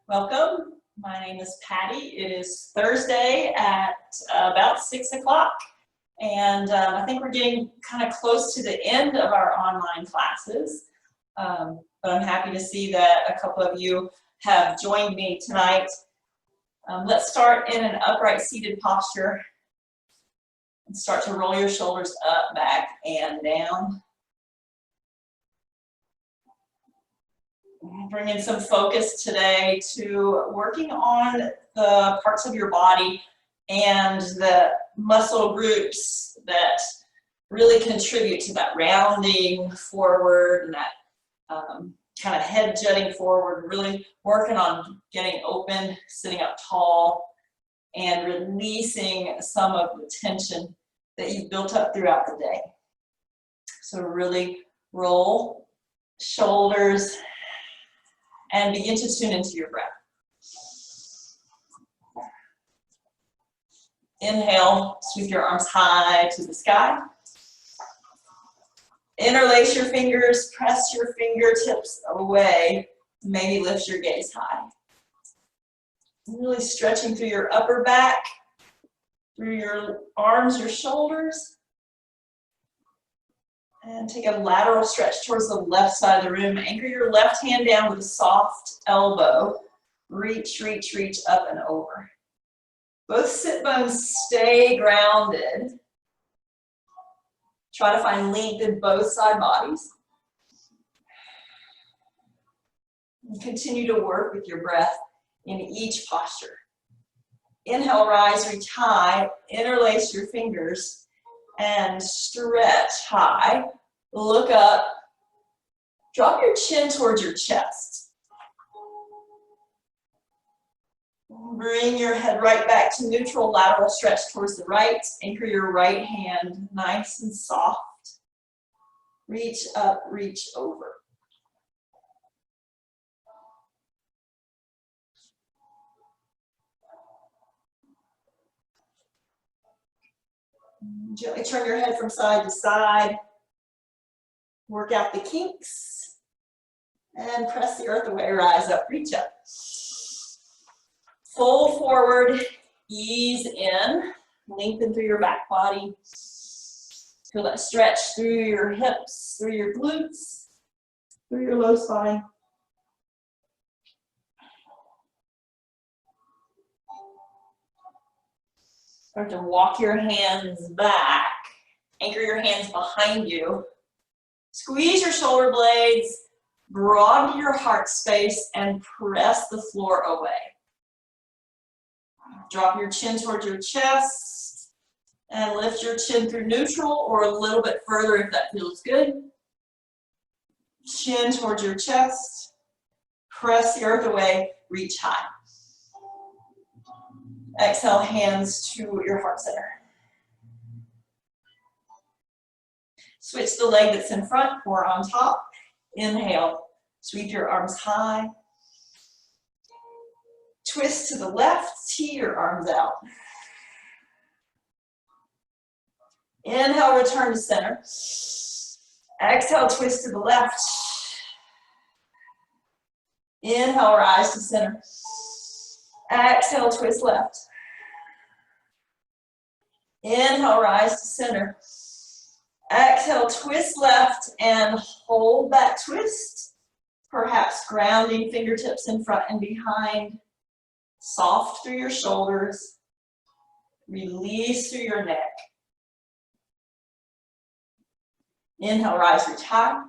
Welcome. My name is Patty. It is Thursday at about 6 o'clock, and I think we're getting kind of close to the end of our online classes, but I'm happy to see that a couple of you have joined me tonight. Let's start in an upright seated posture and start to roll your shoulders up, back, and down. Bringing some focus today to working on the parts of your body and the muscle groups that really contribute to that rounding forward and that kind of head jutting forward, really working on getting open, sitting up tall, and releasing some of the tension that you've built up throughout the day. So really roll shoulders and begin to tune into your breath. Inhale, sweep your arms high to the sky. Interlace your fingers, press your fingertips away, maybe lift your gaze high. Really stretching through your upper back, through your arms, your shoulders. And take a lateral stretch towards the left side of the room. Anchor your left hand down with a soft elbow. Reach, reach, reach up and over. Both sit bones stay grounded. Try to find length in both side bodies. And continue to work with your breath in each posture. Inhale, rise, reach high. Interlace your fingers and stretch high. Look up. Drop your chin towards your chest. Bring your head right back to neutral, lateral stretch towards the right. Anchor your right hand nice and soft. Reach up, reach over. Gently turn your head from side to side. Work out the kinks. And press the earth away, rise up, reach up. Fold forward, ease in, lengthen through your back body. Feel that stretch through your hips, through your glutes, through your low spine. Start to walk your hands back. Anchor your hands behind you. Squeeze your shoulder blades, broaden your heart space, and press the floor away. Drop your chin towards your chest and lift your chin through neutral or a little bit further if that feels good. Chin towards your chest, press the earth away, reach high. Exhale, hands to your heart center. Switch the leg that's in front or on top. Inhale, sweep your arms high. Twist to the left, tee your arms out. Inhale, return to center. Exhale, twist to the left. Inhale, rise to center. Exhale, twist left. Inhale, rise to center. Exhale, twist left and hold that twist. Perhaps grounding fingertips in front and behind. Soft through your shoulders. Release through your neck. Inhale, rise, reach high.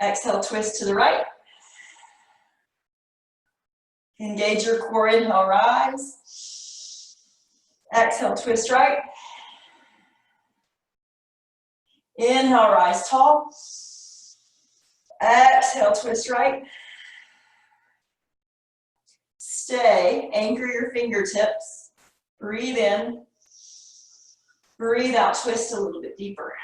Exhale, twist to the right. Engage your core, inhale, rise. Exhale, twist right. Inhale, rise tall. Exhale, twist right. Stay, anchor your fingertips. Breathe in. Breathe out, twist a little bit deeper.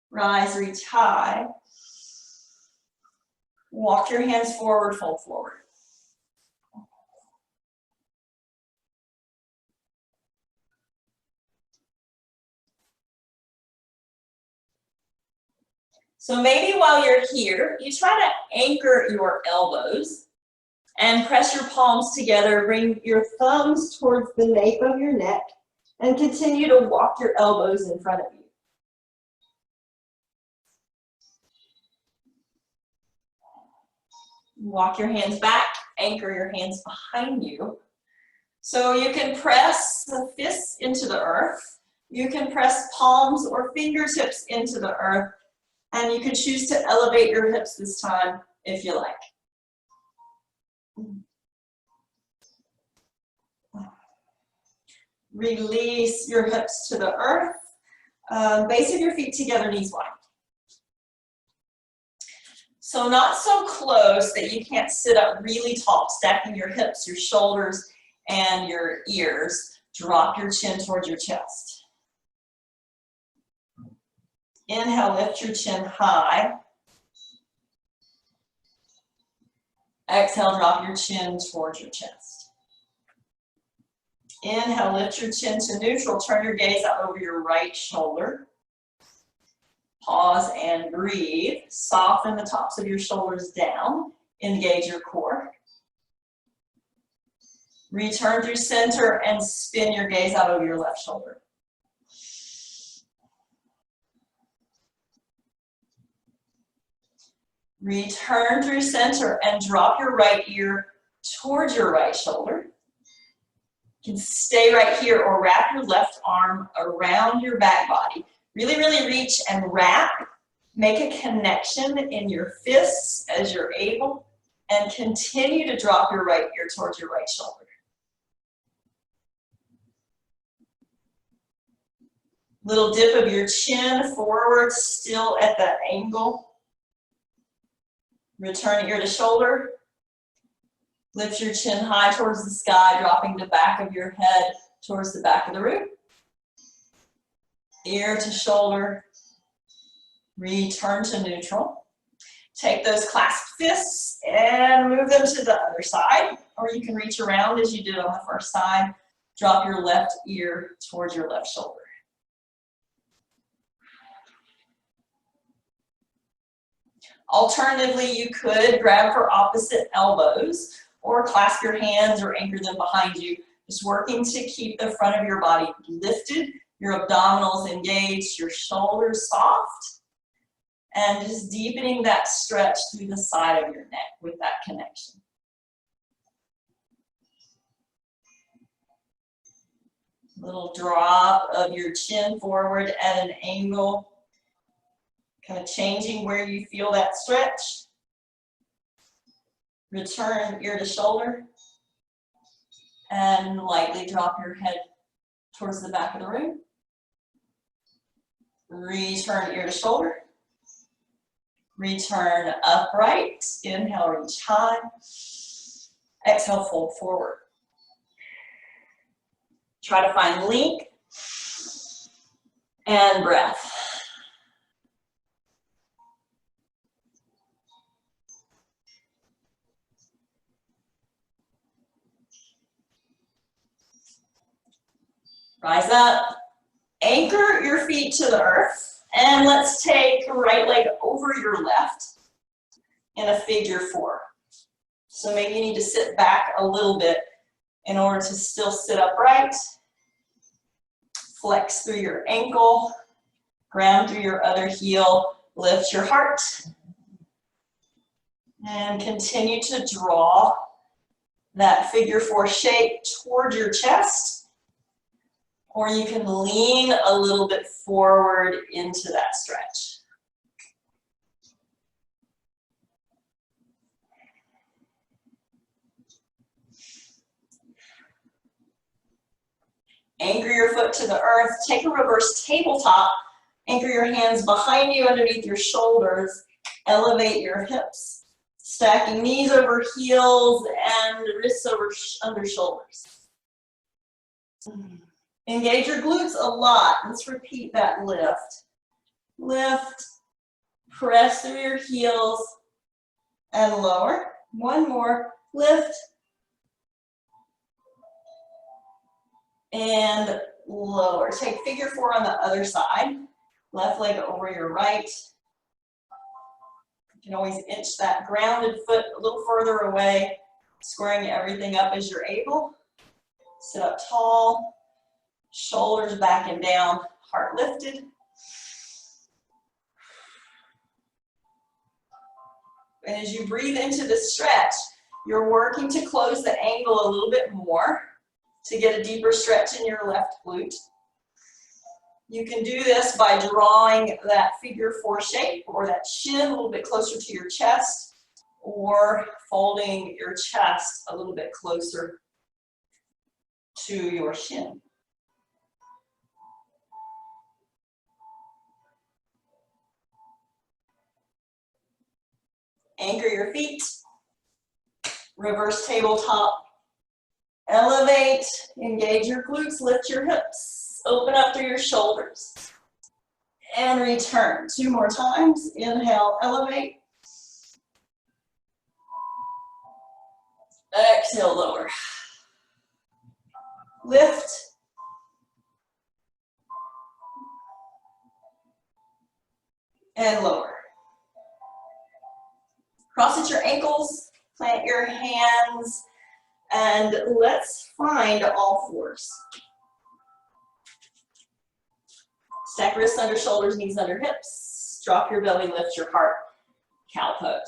Rise, reach high. Walk your hands forward, fold forward. So maybe while you're here, you try to anchor your elbows and press your palms together. Bring your thumbs towards the nape of your neck and continue to walk your elbows in front of you. Walk your hands back, anchor your hands behind you. So you can press the fists into the earth. You can press palms or fingertips into the earth. And you can choose to elevate your hips this time if you like. Release your hips to the earth. Base of your feet together, knees wide. So not so close that you can't sit up really tall, stacking your hips, your shoulders, and your ears. Drop your chin towards your chest. Inhale, lift your chin high. Exhale, drop your chin towards your chest. Inhale, lift your chin to neutral. Turn your gaze out over your right shoulder. Pause and breathe. Soften the tops of your shoulders down. Engage your core. Return through center and spin your gaze out over your left shoulder. Return through center and drop your right ear towards your right shoulder. You can stay right here or wrap your left arm around your back body. Really, really reach and wrap. Make a connection in your fists as you're able, and continue to drop your right ear towards your right shoulder. Little dip of your chin forward, still at that angle. Return ear to shoulder. Lift your chin high towards the sky, dropping the back of your head towards the back of the room. Ear to shoulder. Return to neutral. Take those clasped fists and move them to the other side, or you can reach around as you did on the first side. Drop your left ear towards your left shoulder. Alternatively, you could grab for opposite elbows or clasp your hands or anchor them behind you, just working to keep the front of your body lifted, your abdominals engaged, your shoulders soft, and just deepening that stretch through the side of your neck with that connection. Little drop of your chin forward at an angle. Kind of changing where you feel that stretch. Return ear to shoulder. And lightly drop your head towards the back of the room. Return ear to shoulder. Return upright. Inhale, reach high. Exhale, fold forward. Try to find length and breath. Rise up, anchor your feet to the earth, and let's take right leg over your left in a figure four. So maybe you need to sit back a little bit in order to still sit upright. Flex through your ankle, ground through your other heel, lift your heart, and continue to draw that figure four shape toward your chest. Or you can lean a little bit forward into that stretch. Anchor your foot to the earth. Take a reverse tabletop. Anchor your hands behind you underneath your shoulders. Elevate your hips. Stacking knees over heels and wrists over under shoulders. Engage your glutes a lot. Let's repeat that lift. Lift, press through your heels, and lower. One more. Lift, and lower. Take figure four on the other side. Left leg over your right. You can always inch that grounded foot a little further away, squaring everything up as you're able. Sit up tall, shoulders back and down, heart lifted. And as you breathe into the stretch, you're working to close the angle a little bit more to get a deeper stretch in your left glute. You can do this by drawing that figure 4 shape or that shin a little bit closer to your chest, or folding your chest a little bit closer to your shin. Anchor your feet, reverse tabletop, elevate, engage your glutes, lift your hips, open up through your shoulders, and return. 2 more times. Inhale, elevate. Exhale, lower. Lift. And lower. Cross at your ankles, plant your hands, and let's find all fours. Stack wrists under shoulders, knees under hips. Drop your belly, lift your heart. Cow pose.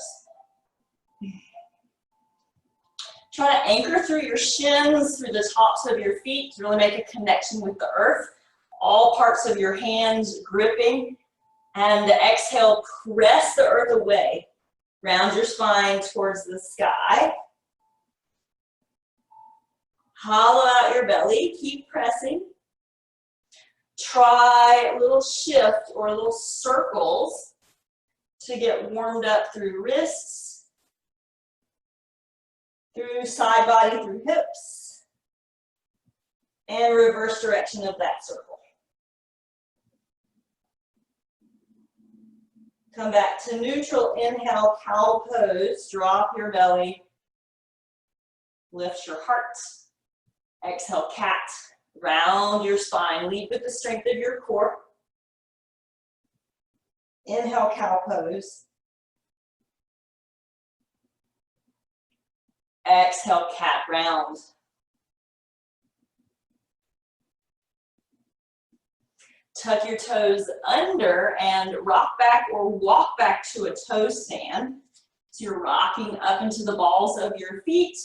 Try to anchor through your shins, through the tops of your feet to really make a connection with the earth. All parts of your hands gripping. And exhale, press the earth away. Round your spine towards the sky. Hollow out your belly, keep pressing. Try a little shift or little circles to get warmed up through wrists, through side body, through hips, and reverse direction of that circle. Come back to neutral, inhale, cow pose, drop your belly, lift your heart. Exhale, cat, round your spine, lead with the strength of your core. Inhale, cow pose. Exhale, cat, round. Tuck your toes under and rock back or walk back to a toe stand. So you're rocking up into the balls of your feet,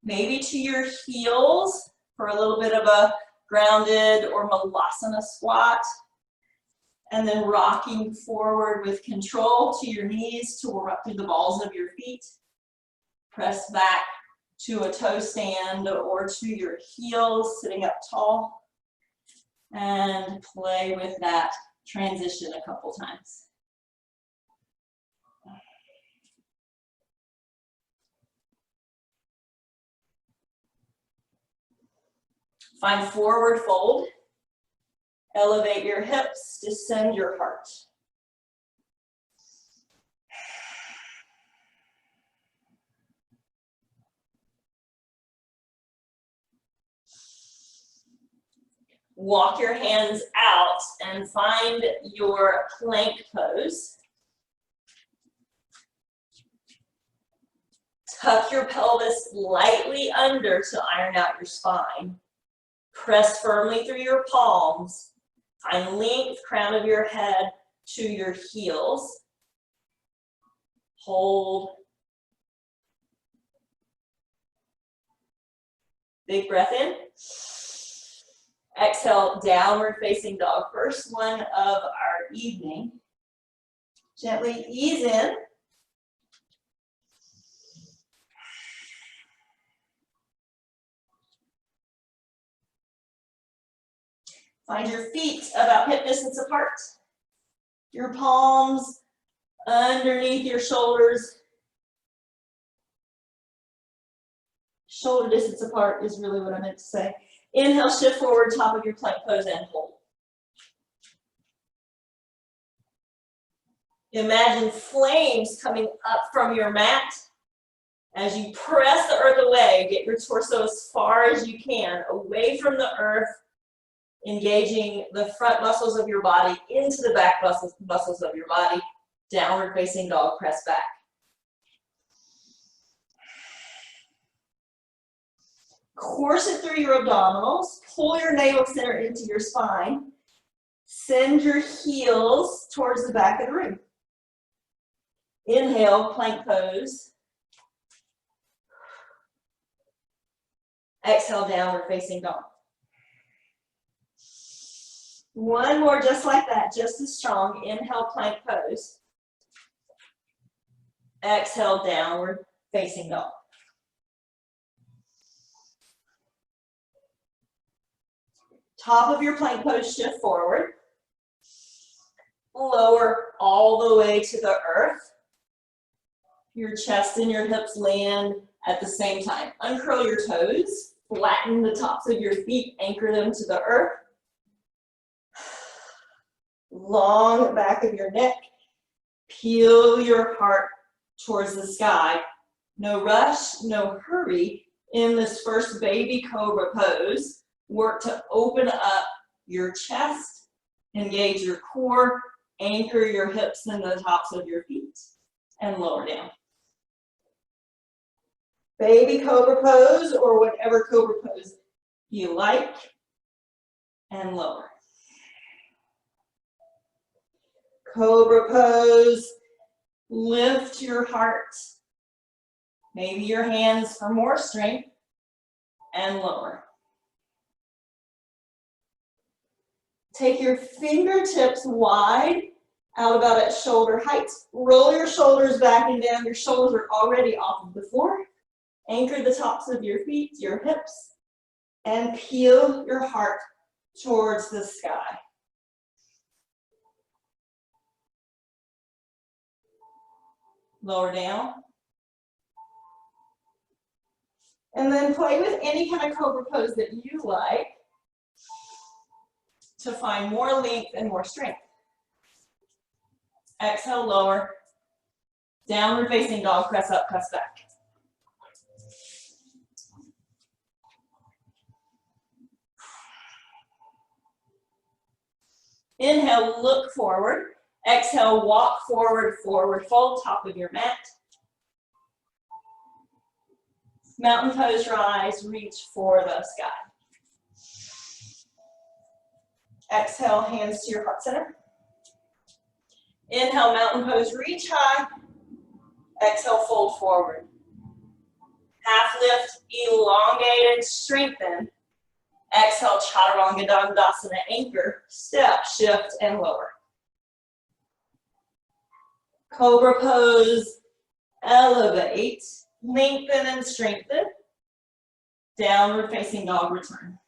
maybe to your heels for a little bit of a grounded or malasana squat. And then rocking forward with control to your knees to warm up through the balls of your feet. Press back to a toe stand or to your heels, sitting up tall. And play with that transition a couple times. Find forward fold. Elevate your hips, descend your heart. Walk your hands out and find your plank pose. Tuck your pelvis lightly under to iron out your spine. Press firmly through your palms. Find length, crown of your head to your heels. Hold. Big breath in. Exhale, downward facing dog. First one of our evening. Gently ease in. Find your feet about hip distance apart. Your palms underneath your shoulders. Shoulder distance apart is really what I meant to say. Inhale, shift forward, top of your plank pose, and hold. Imagine flames coming up from your mat. As you press the earth away, get your torso as far as you can, away from the earth, engaging the front muscles of your body into the back muscles of your body. Downward facing dog, press back. Course it through your abdominals. Pull your navel center into your spine. Send your heels towards the back of the room. Inhale, plank pose. Exhale, downward facing dog. One more just like that, just as strong. Inhale, plank pose. Exhale, downward facing dog. Top of your plank pose, shift forward. Lower all the way to the earth. Your chest and your hips land at the same time. Uncurl your toes. Flatten the tops of your feet. Anchor them to the earth. Long back of your neck. Peel your heart towards the sky. No rush, no hurry in this first baby cobra pose. Work to open up your chest, engage your core, anchor your hips in the tops of your feet, and lower down. Baby cobra pose, or whatever cobra pose you like, and lower. Cobra pose, lift your heart, maybe your hands for more strength, and lower. Take your fingertips wide, out about at shoulder height. Roll your shoulders back and down. Your shoulders are already off of the floor. Anchor the tops of your feet, your hips, and peel your heart towards the sky. Lower down. And then play with any kind of cobra pose that you like to find more length and more strength. Exhale, lower. Downward facing dog, press up, press back. Inhale, look forward. Exhale, walk forward, forward fold, top of your mat. Mountain pose, rise, reach for the sky. Exhale, hands to your heart center. Inhale, mountain pose, reach high. Exhale, fold forward. Half lift, elongated, strengthen. Exhale, chaturanga dandasana, anchor, step, shift, and lower. Cobra pose, elevate, lengthen and strengthen. Downward facing dog, return.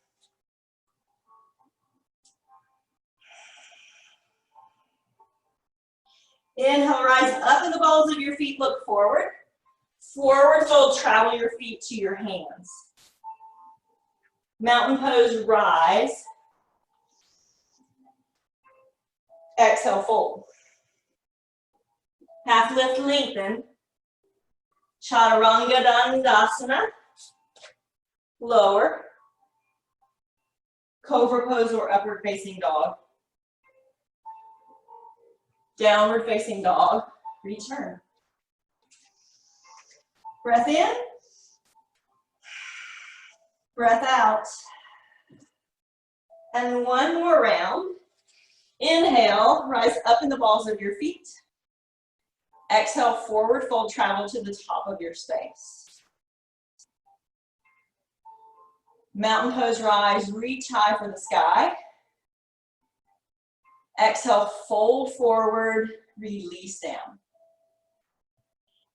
Inhale, rise up in the balls of your feet, look forward. Forward fold, travel your feet to your hands. Mountain pose, rise. Exhale, fold. Half lift, lengthen. Chaturanga dandasana. Lower. Cobra pose or upward facing dog. Downward facing dog, return. Breath in. Breath out. And one more round. Inhale, rise up in the balls of your feet. Exhale, forward fold, travel to the top of your space. Mountain pose, rise, reach high for the sky. Exhale, fold forward, release down.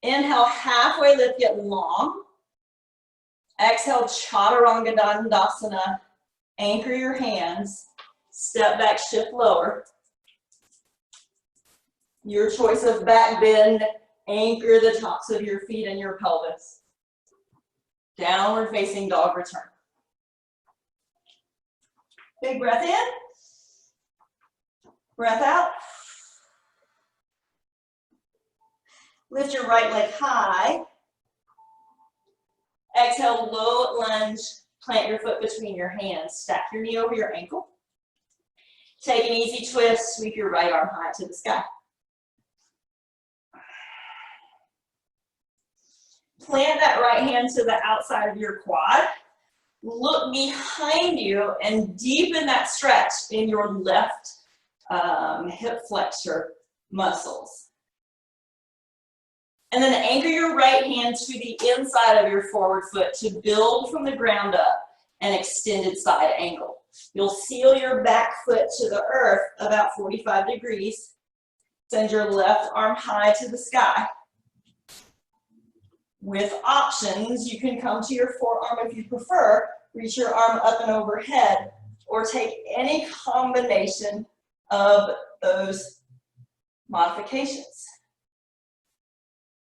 Inhale, halfway lift, get long. Exhale, chaturanga dandasana. Anchor your hands. Step back, shift lower. Your choice of back bend. Anchor the tops of your feet and your pelvis. Downward facing dog, return. Big breath in. Breath out. Lift your right leg high. Exhale, low lunge. Plant your foot between your hands. Stack your knee over your ankle. Take an easy twist. Sweep your right arm high to the sky. Plant that right hand to the outside of your quad. Look behind you and deepen that stretch in your left hip flexor muscles. And then anchor your right hand to the inside of your forward foot to build from the ground up an extended side angle. You'll seal your back foot to the earth about 45 degrees. Send your left arm high to the sky. With options, you can come to your forearm if you prefer, reach your arm up and overhead, or take any combination of those modifications.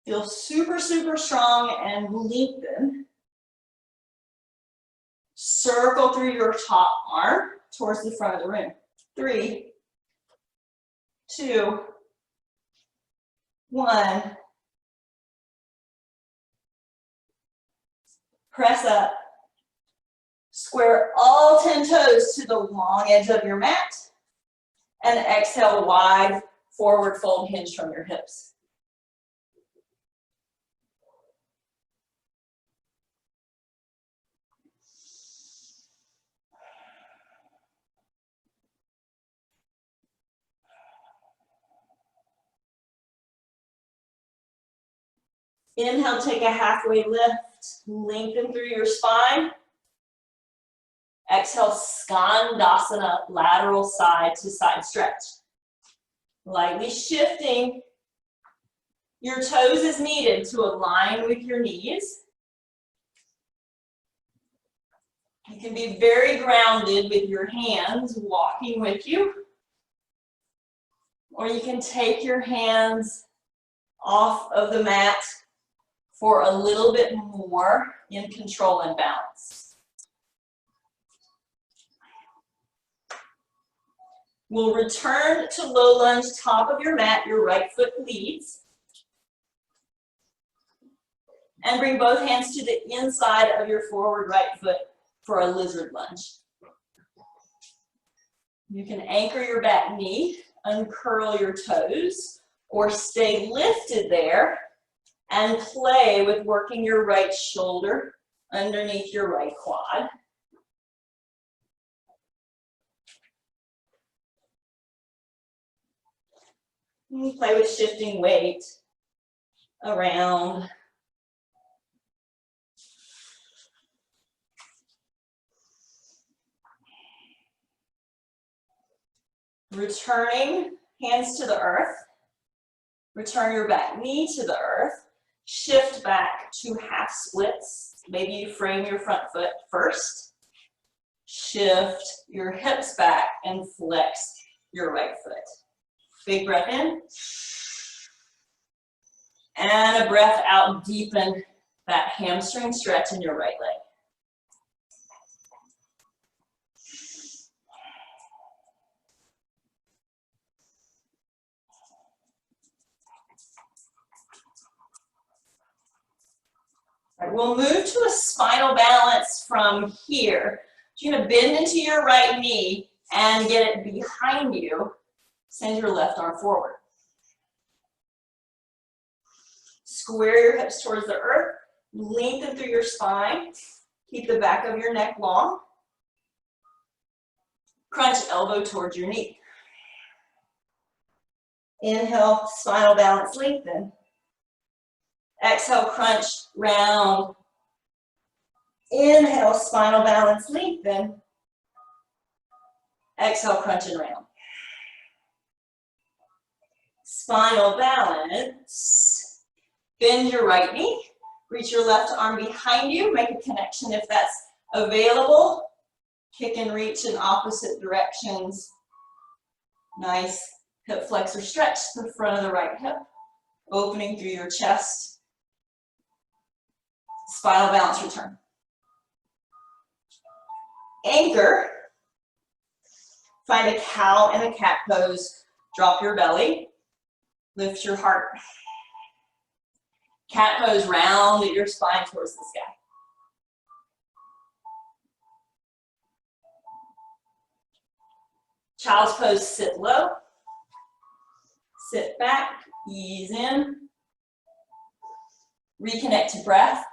Feel super, super strong and lengthen. Circle through your top arm towards the front of the room. 3, 2, 1. Press up. Square all 10 toes to the long edge of your mat. And exhale, wide forward fold hinge from your hips. Inhale, take a halfway lift, lengthen through your spine. Exhale, Skandasana, lateral side to side stretch. Lightly shifting your toes as needed to align with your knees. You can be very grounded with your hands walking with you. Or you can take your hands off of the mat for a little bit more in control and balance. We'll return to low lunge, top of your mat, your right foot leads. And bring both hands to the inside of your forward right foot for a lizard lunge. You can anchor your back knee, uncurl your toes, or stay lifted there and play with working your right shoulder underneath your right quad. And play with shifting weight around. Returning hands to the earth. Return your back knee to the earth. Shift back to half splits. Maybe you frame your front foot first. Shift your hips back and flex your right foot. Big breath in. And a breath out, deepen that hamstring stretch in your right leg. All right, we'll move to a spinal balance from here. You're going to bend into your right knee and get it behind you. Send your left arm forward. Square your hips towards the earth. Lengthen through your spine. Keep the back of your neck long. Crunch elbow towards your knee. Inhale, spinal balance, lengthen. Exhale, crunch, round. Inhale, spinal balance, lengthen. Exhale, crunch and round. Spinal balance. Bend your right knee. Reach your left arm behind you. Make a connection if that's available. Kick and reach in opposite directions. Nice hip flexor stretch to the front of the right hip. Opening through your chest. Spinal balance return. Anchor. Find a cow and a cat pose. Drop your belly. Lift your heart. Cat pose, round your spine towards the sky. Child's pose, sit low. Sit back, ease in. Reconnect to breath.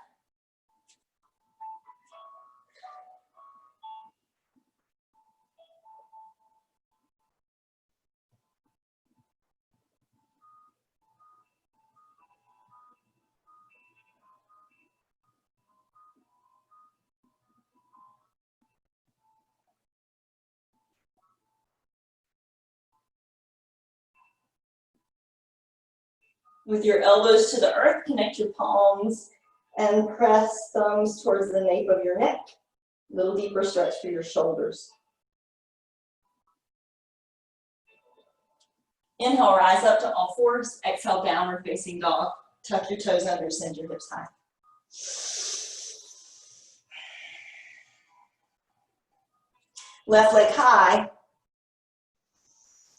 With your elbows to the earth, connect your palms and press thumbs towards the nape of your neck. A little deeper stretch for your shoulders. Inhale, rise up to all fours. Exhale, downward facing dog. Tuck your toes under, send your hips high. Left leg high.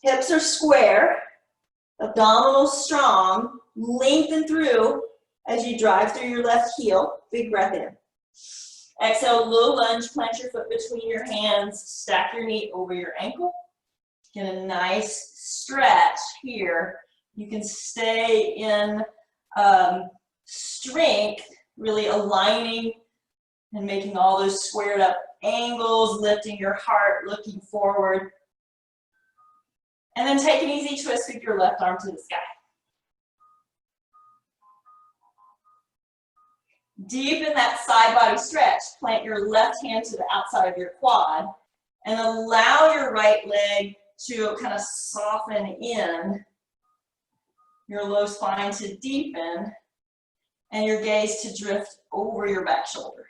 Hips are square. Abdominals strong. Lengthen through as you drive through your left heel. Big breath in. Exhale, low lunge, plant your foot between your hands, stack your knee over your ankle. Get a nice stretch here. You can stay in strength, really aligning and making all those squared up angles, lifting your heart, looking forward. And then take an easy twist with your left arm to the sky. Deepen that side body stretch. Plant your left hand to the outside of your quad and allow your right leg to kind of soften in, your low spine to deepen, and your gaze to drift over your back shoulder.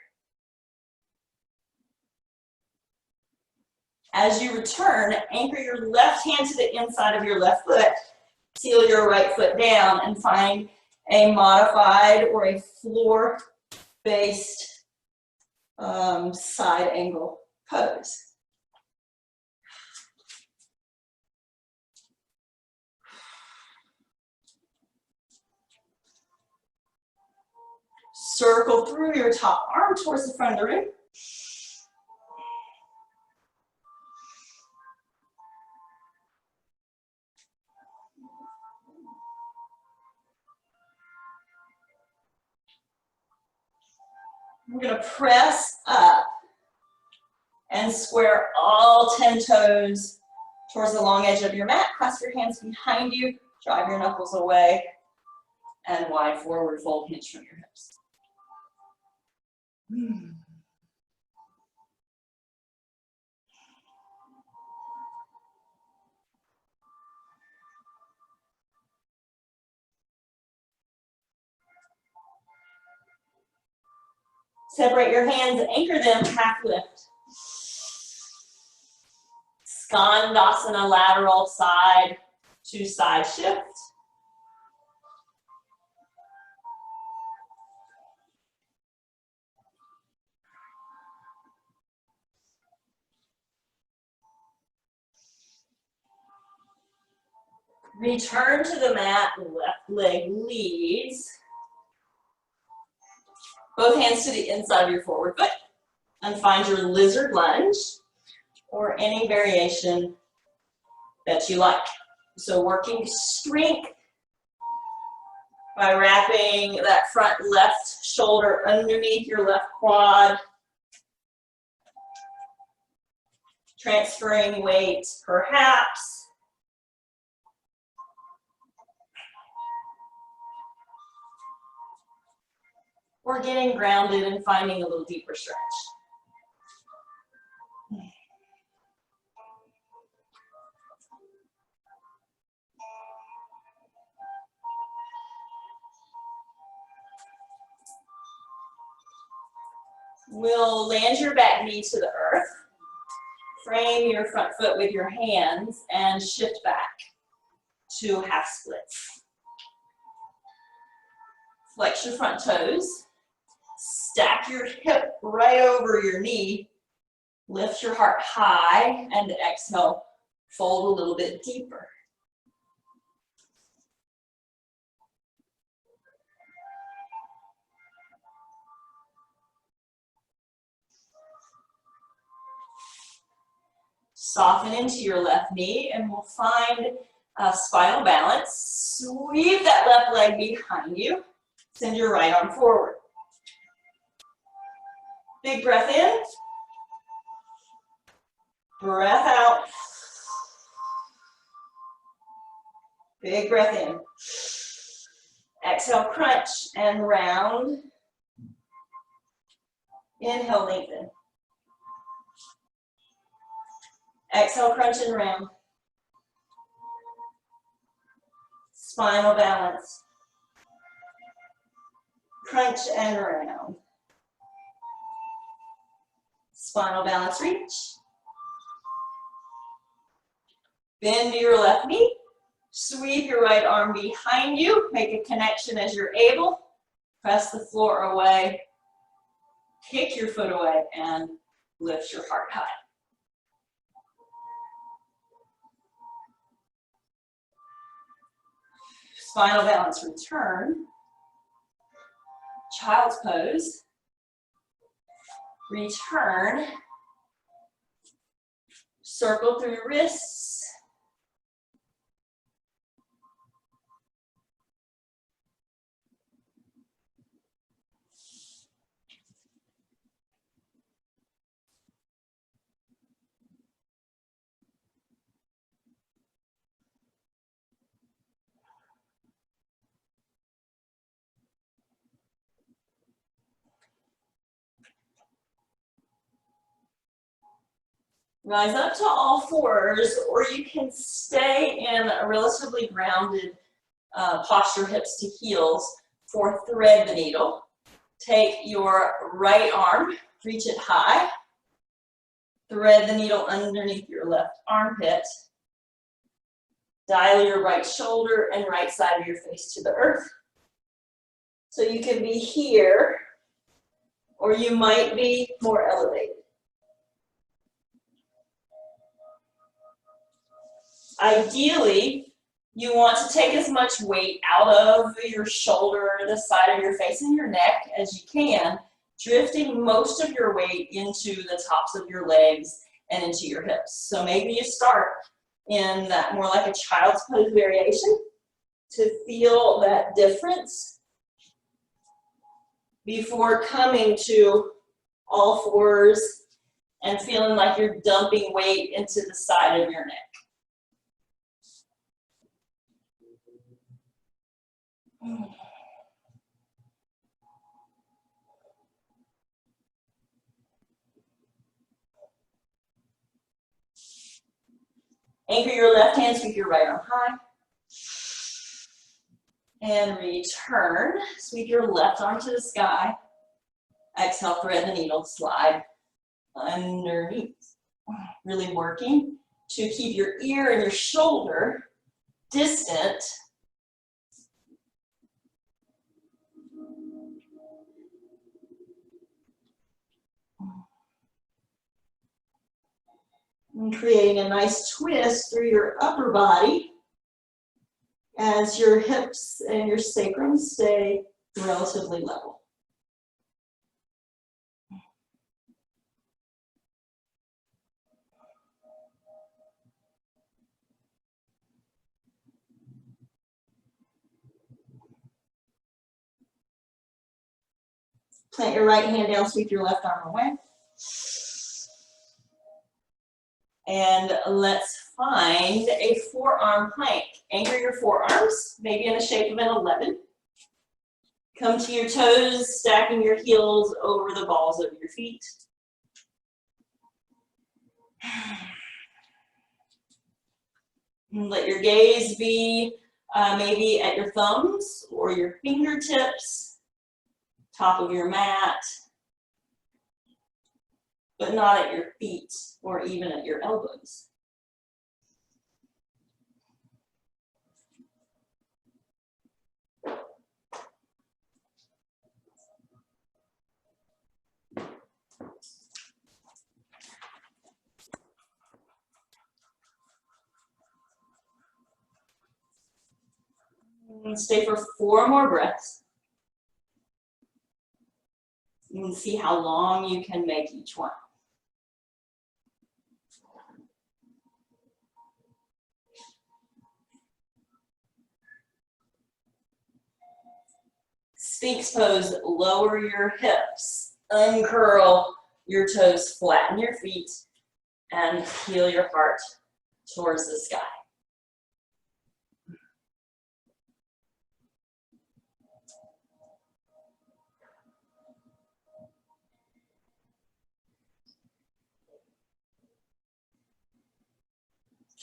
As you return, anchor your left hand to the inside of your left foot, seal your right foot down, and find a modified or a floor-based side angle pose. Circle through your top arm towards the front of the room. We're going to press up and square all 10 toes towards the long edge of your mat. Cross your hands behind you, drive your knuckles away, and wide forward fold, hinge from your hips. Separate your hands, anchor them, half lift. Skandasana, lateral side to side shift. Return to the mat, left leg leads. Both hands to the inside of your forward foot, and find your lizard lunge or any variation that you like. So working strength by wrapping that front left shoulder underneath your left quad, transferring weight perhaps. Or getting grounded and finding a little deeper stretch. We'll land your back knee to the earth. Frame your front foot with your hands and shift back to half splits. Flex your front toes. Stack your hip right over your knee. Lift your heart high and exhale, fold a little bit deeper. Soften into your left knee and we'll find spinal balance. Sweep that left leg behind you. Send your right arm forward. Big breath in. Breath out. Big breath in. Exhale, crunch and round. Inhale, lengthen. Exhale, crunch and round. Spinal balance. Crunch and round. Spinal balance, reach. Bend your left knee. Sweep your right arm behind you. Make a connection as you're able. Press the floor away. Kick your foot away and lift your heart high. Spinal balance, return. Child's pose. Return. Circle through wrists. Rise up to all fours, or you can stay in a relatively grounded posture, hips to heels, for thread the needle. Take your right arm, reach it high, thread the needle underneath your left armpit, dial your right shoulder and right side of your face to the earth. So you can be here, or you might be more elevated. Ideally, you want to take as much weight out of your shoulder, the side of your face, and your neck as you can, drifting most of your weight into the tops of your legs and into your hips. So maybe you start in that more like a child's pose variation to feel that difference before coming to all fours and feeling like you're dumping weight into the side of your neck. Anchor your left hand, sweep your right arm high. And return. Sweep your left arm to the sky. Exhale, thread the needle, slide underneath. Really working to keep your ear and your shoulder distant. And creating a nice twist through your upper body as your hips and your sacrum stay relatively level. Plant your right hand down, sweep your left arm away. And let's find a forearm plank. Anchor your forearms, maybe in the shape of an 11. Come to your toes, stacking your heels over the balls of your feet. And let your gaze be maybe at your thumbs or your fingertips, top of your mat, but not at your feet or even at your elbows. And stay for 4 more breaths. You can see how long you can make each one. Sphinx pose, lower your hips, uncurl your toes, flatten your feet, and heel your heart towards the sky.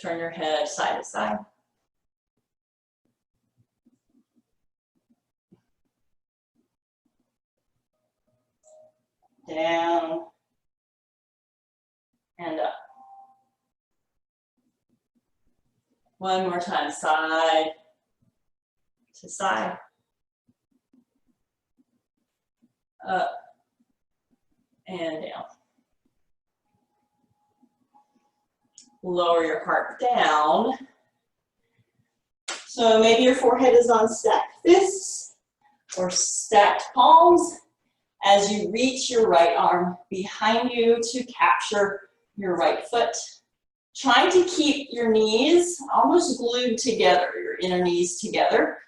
Turn your head side to side. Down and up. One more time, side to side. Up and down. Lower your heart down. So maybe your forehead is on stacked fists or stacked palms as you reach your right arm behind you to capture your right foot. Trying to keep your knees almost glued together, your inner knees together,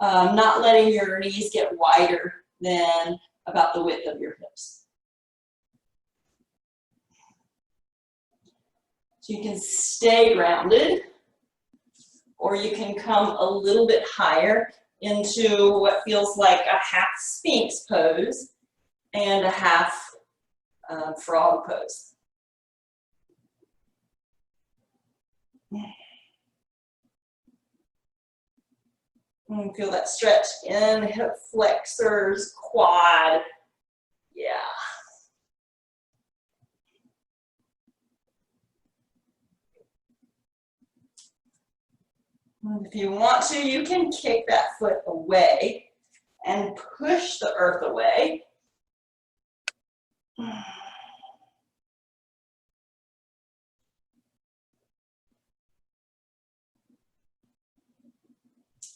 not letting your knees get wider than about the width of your hips. So you can stay grounded, or you can come a little bit higher into what feels like a half Sphinx pose and a half frog pose. And feel that stretch in hip flexors, quad. Yeah. And if you want to, you can kick that foot away and push the earth away.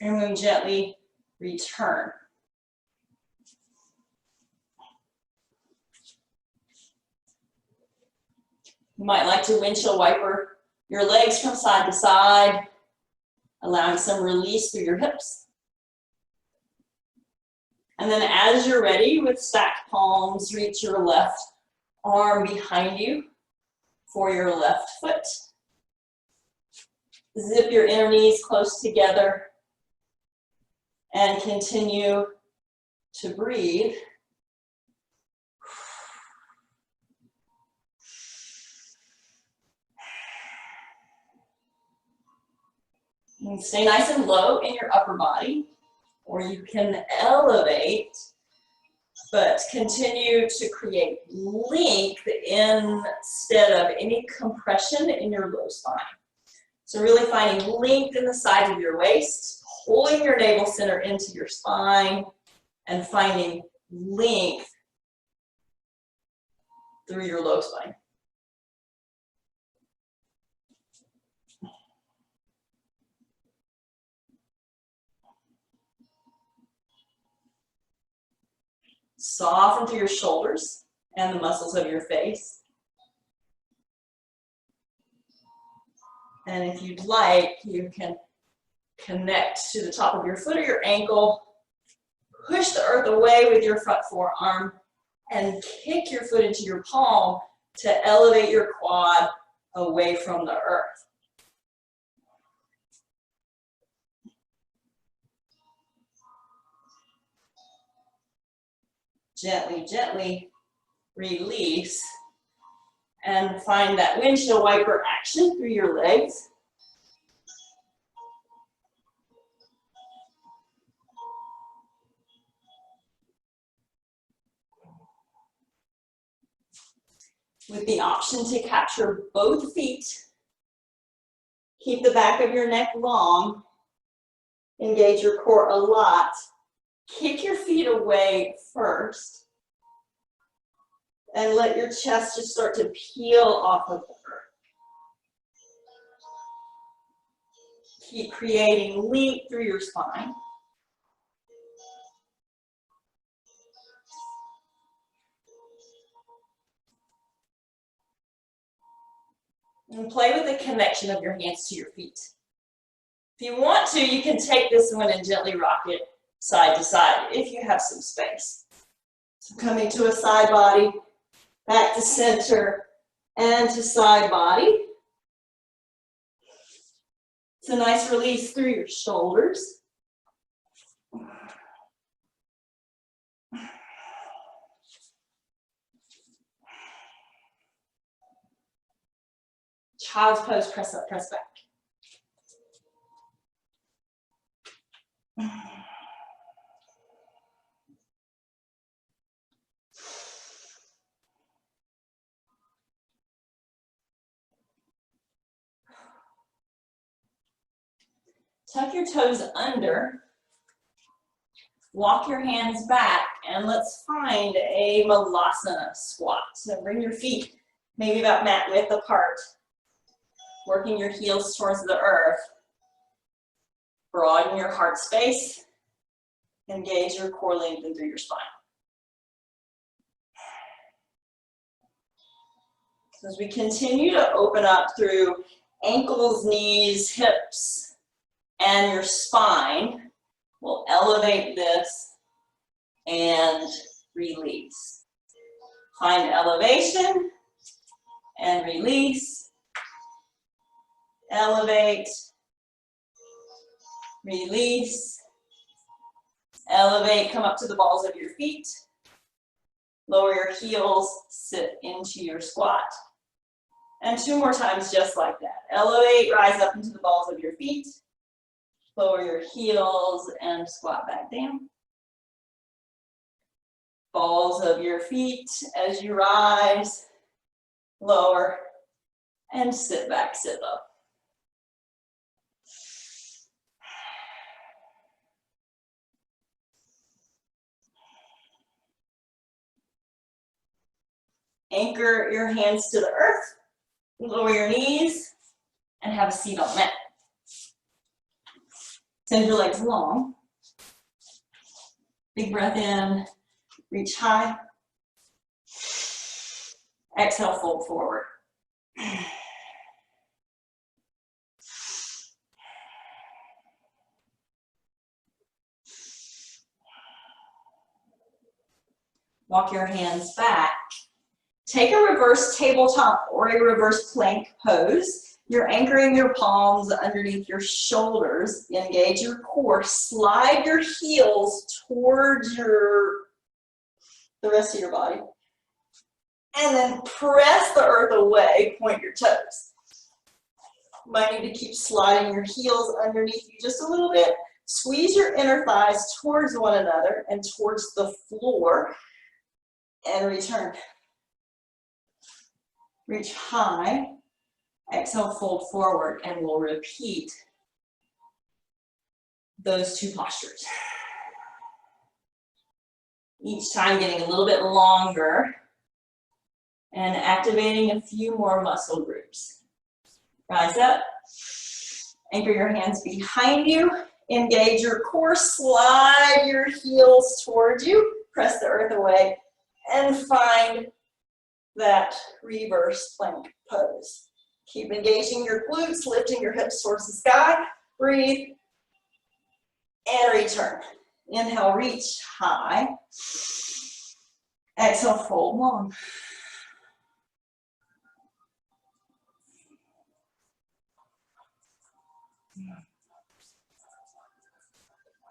And then gently return. You might like to windshield wiper your legs from side to side, allowing some release through your hips. And then as you're ready, with stacked palms, reach your left arm behind you for your left foot. Zip your inner knees close together and continue to breathe. And stay nice and low in your upper body, or you can elevate, but continue to create length instead of any compression in your low spine. So really finding length in the sides of your waist, pulling your navel center into your spine, and finding length through your low spine. Soften through your shoulders and the muscles of your face. And if you'd like, you can connect to the top of your foot or your ankle, push the earth away with your front forearm, and kick your foot into your palm to elevate your quad away from the earth. Gently, gently release and find that windshield wiper action through your legs. With the option to capture both feet, keep the back of your neck long, engage your core a lot. Kick your feet away first and let your chest just start to peel off of the earth. Keep creating length through your spine. And play with the connection of your hands to your feet. If you want to, you can take this one and gently rock it side to side if you have some space. So coming to a side body, back to center, and to side body. It's a nice release through your shoulders. Child's pose, press up, press back. Tuck your toes under, walk your hands back, and let's find a Malasana squat. So bring your feet maybe about mat width apart, working your heels towards the earth. Broaden your heart space, engage your core lengthen through your spine. So as we continue to open up through ankles, knees, hips, and your spine, we'll elevate this and release. Find elevation and release. Elevate, release. Elevate, come up to the balls of your feet. Lower your heels, sit into your squat. And 2 more times just like that. Elevate, rise up into the balls of your feet. Lower your heels and squat back down. Balls of your feet as you rise, lower, and sit back, sit up. Anchor your hands to the earth, lower your knees, and have a seat on the mat. Send your legs long. Big breath in, reach high. Exhale, fold forward. Walk your hands back. Take a reverse tabletop or a reverse plank pose. You're anchoring your palms underneath your shoulders. Engage your core. Slide your heels towards the rest of your body. And then press the earth away, point your toes. You might need to keep sliding your heels underneath you just a little bit. Squeeze your inner thighs towards one another and towards the floor. And return. Reach high. Exhale, fold forward, and we'll repeat those 2 postures. Each time getting a little bit longer and activating a few more muscle groups. Rise up. Anchor your hands behind you. Engage your core. Slide your heels towards you. Press the earth away. And find that reverse plank pose. Keep engaging your glutes, lifting your hips towards the sky. Breathe and return. Inhale, reach high. Exhale, fold long.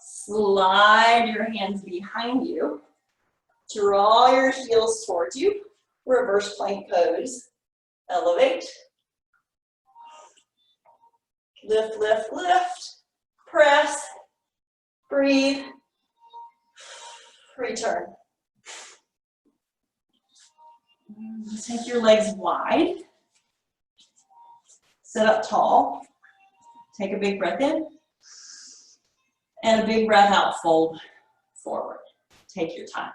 Slide your hands behind you. Draw your heels towards you. Reverse plank pose. Elevate. Lift, lift, lift. Press. Breathe. Return. Take your legs wide. Sit up tall. Take a big breath in. And a big breath out, fold forward. Take your time.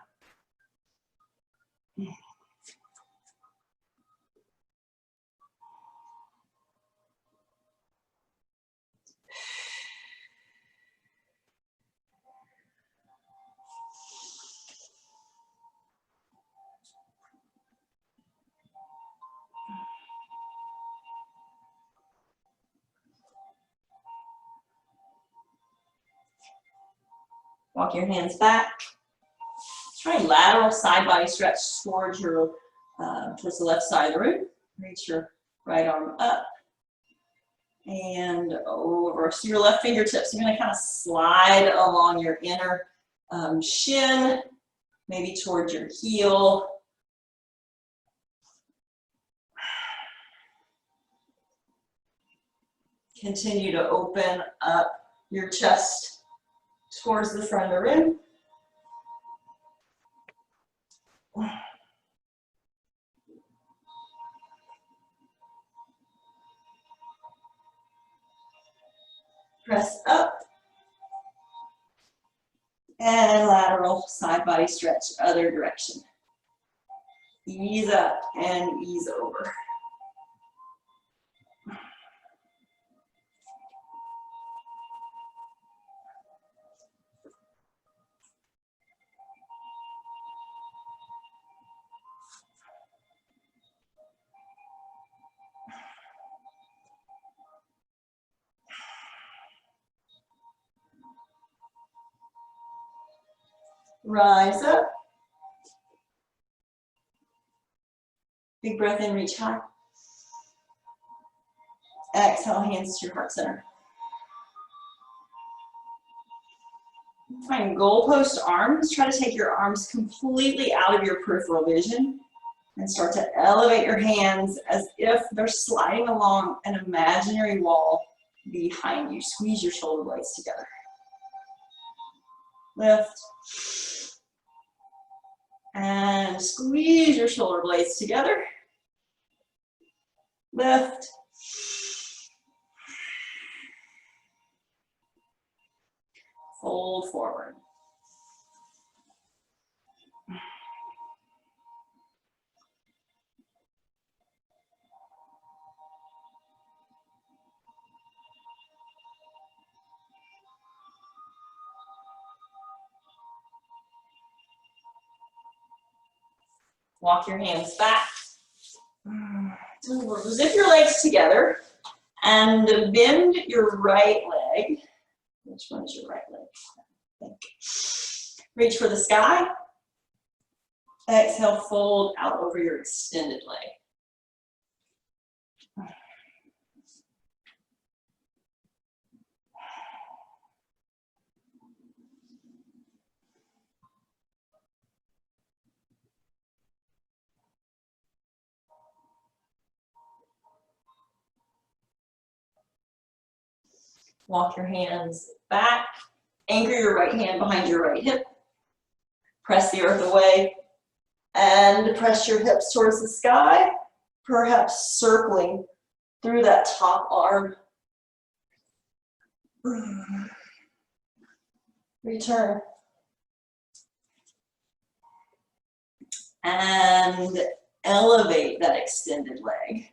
Walk your hands back. Try lateral side body stretch towards your towards the left side of the room. Reach your right arm up and over. So your left fingertips, you're going to kind of slide along your inner shin, maybe towards your heel. Continue to open up your chest towards the front of the room. Press up and lateral side body stretch, other direction. Ease up and ease over. Rise up. Big breath in, reach high. Exhale, hands to your heart center. Find goalpost arms. Try to take your arms completely out of your peripheral vision and start to elevate your hands as if they're sliding along an imaginary wall behind you. Squeeze your shoulder blades together. Lift. And squeeze your shoulder blades together. Lift. Fold forward. Walk your hands back. Zip your legs together and bend your right leg. Which one is your right leg? I think. Reach for the sky. Exhale, fold out over your extended leg. Walk your hands back. Anchor your right hand behind your right hip. Press the earth away and press your hips towards the sky, perhaps circling through that top arm. Return. And elevate that extended leg.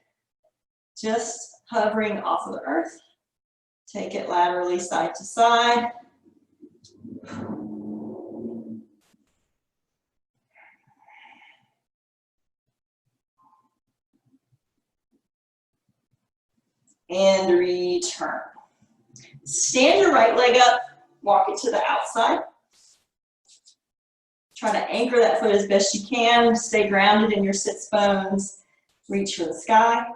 Just hovering off of the earth. Take it laterally side to side. And return. Stand your right leg up, walk it to the outside. Try to anchor that foot as best you can. Stay grounded in your sits bones. Reach for the sky.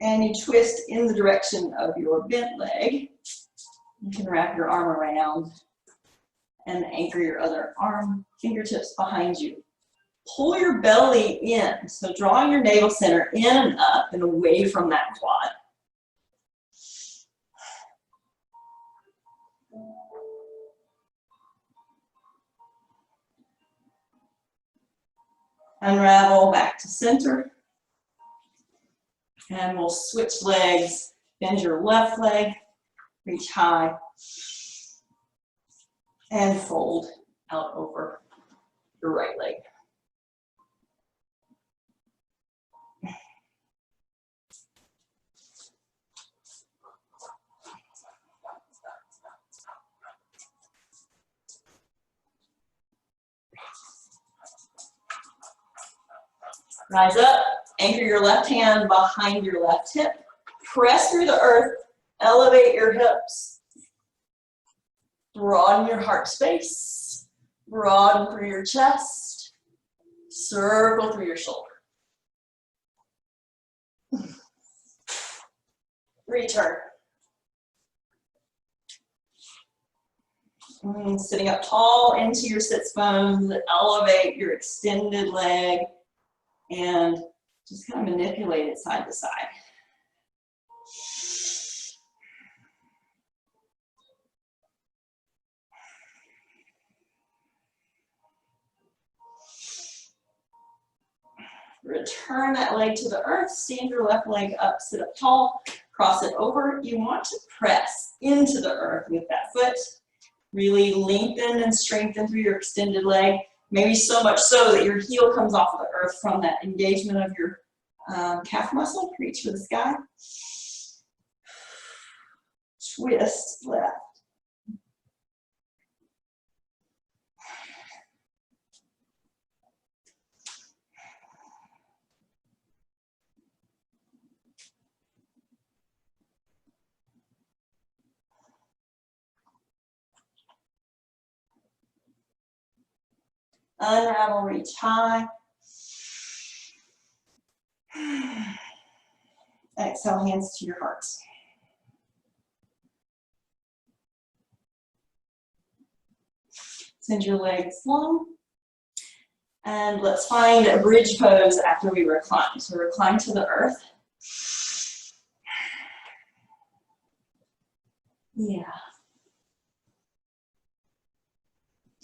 And you twist in the direction of your bent leg. You can wrap your arm around and anchor your other arm, fingertips behind you. Pull your belly in, so drawing your navel center in and up and away from that quad. Unravel back to center. And we'll switch legs. Bend your left leg, reach high, and fold out over your right leg. Rise up, anchor your left hand behind your left hip. Press through the earth, elevate your hips. Broaden your heart space. Broaden through your chest. Circle through your shoulder. Return. Sitting up tall into your sits bones, elevate your extended leg and just kind of manipulate it side to side. Return that leg to the earth, stand your left leg up, sit up tall, cross it over. You want to press into the earth with that foot. Really lengthen and strengthen through your extended leg, maybe so much so that your heel comes off of the earth from that engagement of your calf muscle. Reach for the sky. Twist left. Unravel, reach high. Exhale, hands to your heart. Send your legs long. And let's find a bridge pose after we recline. So recline to the earth. Yeah.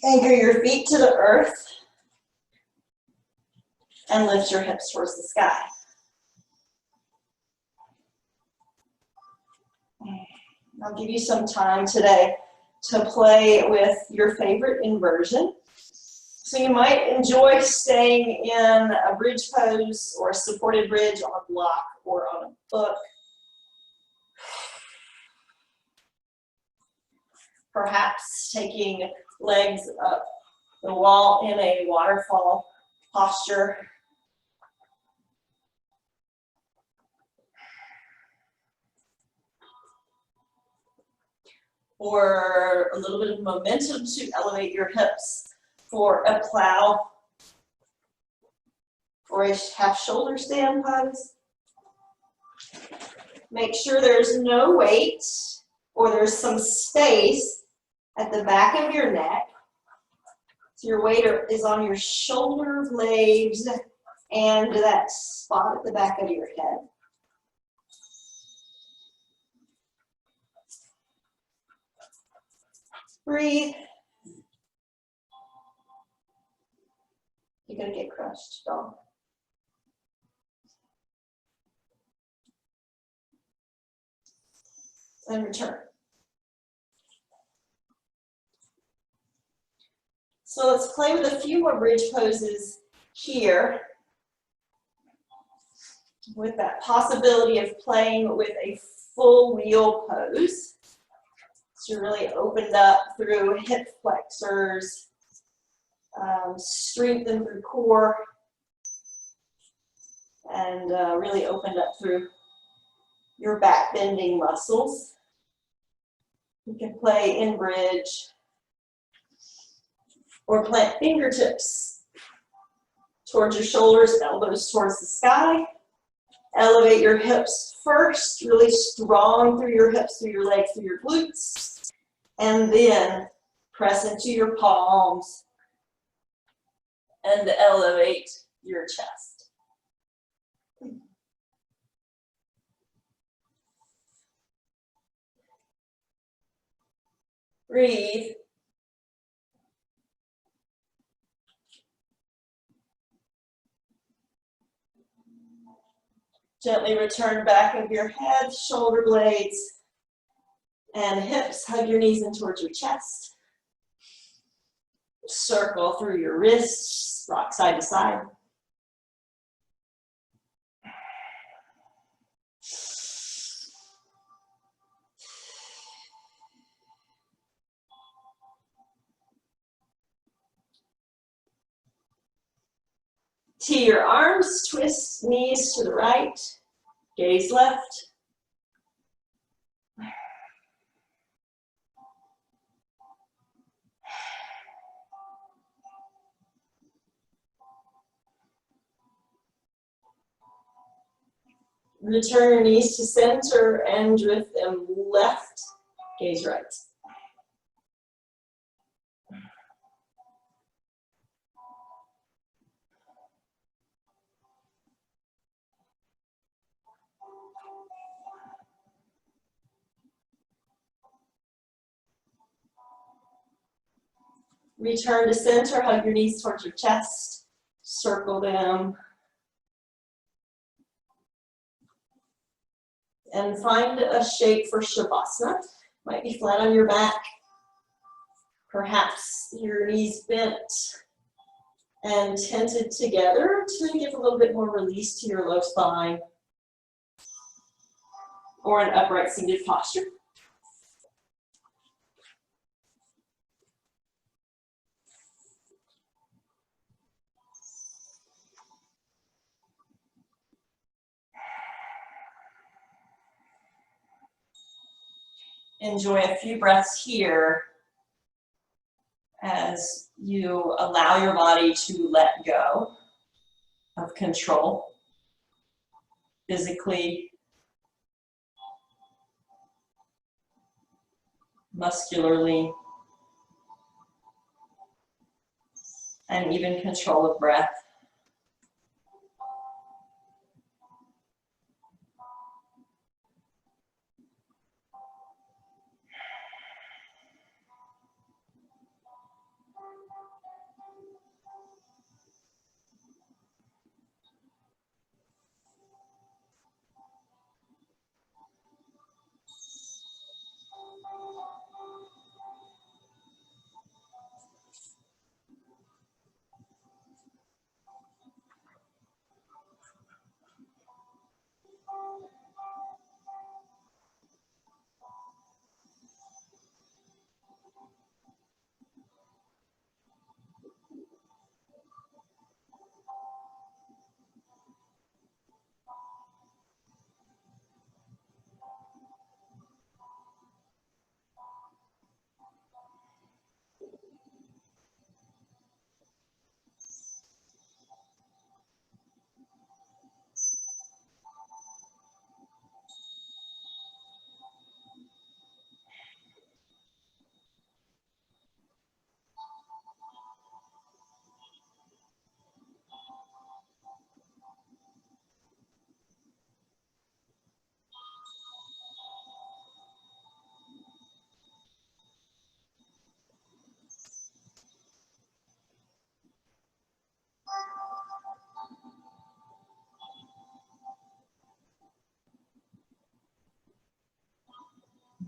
Anchor your feet to the earth and lift your hips towards the sky. I'll give you some time today to play with your favorite inversion. So you might enjoy staying in a bridge pose or a supported bridge on a block or on a book. Perhaps taking legs up the wall in a waterfall posture. Or a little bit of momentum to elevate your hips for a plow or a half shoulder stand pose. Make sure there's no weight or there's some space at the back of your neck. So your weight is on your shoulder blades and that spot at the back of your head. Breathe. You're going to get crushed, dog. And return. So let's play with a few more bridge poses here, with that possibility of playing with a full wheel pose. So you're really opened up through hip flexors, strengthened through core, and really opened up through your back bending muscles. You can play in bridge or plant fingertips towards your shoulders, elbows towards the sky. Elevate your hips first, really strong through your hips, through your legs, through your glutes. And then press into your palms and elevate your chest. Breathe. Gently return back of your head, shoulder blades, and hips. Hug your knees in towards your chest. Circle through your wrists, rock side to side. Tee your arms, twist knees to the right, gaze left. Return your knees to center and drift them left, gaze right. Return to center, hug your knees towards your chest, circle them. And find a shape for Shavasana. Might be flat on your back. Perhaps your knees bent and tented together to give a little bit more release to your low spine. Or an upright seated posture. Enjoy a few breaths here as you allow your body to let go of control physically, muscularly, and even control of breath.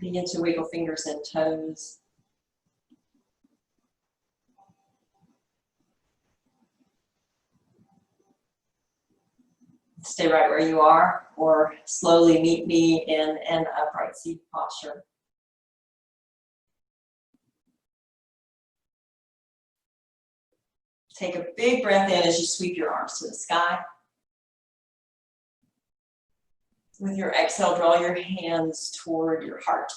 Begin to wiggle fingers and toes. Stay right where you are, or slowly meet me in an upright seated posture. Take a big breath in as you sweep your arms to the sky. With your exhale, draw your hands toward your heart.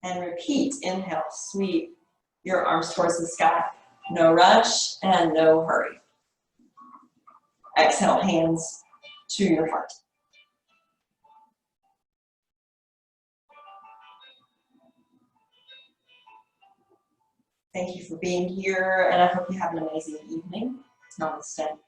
And repeat, inhale, sweep your arms towards the sky. No rush and no hurry. Exhale, hands to your heart. Thank you for being here, and I hope you have an amazing evening. Namaste.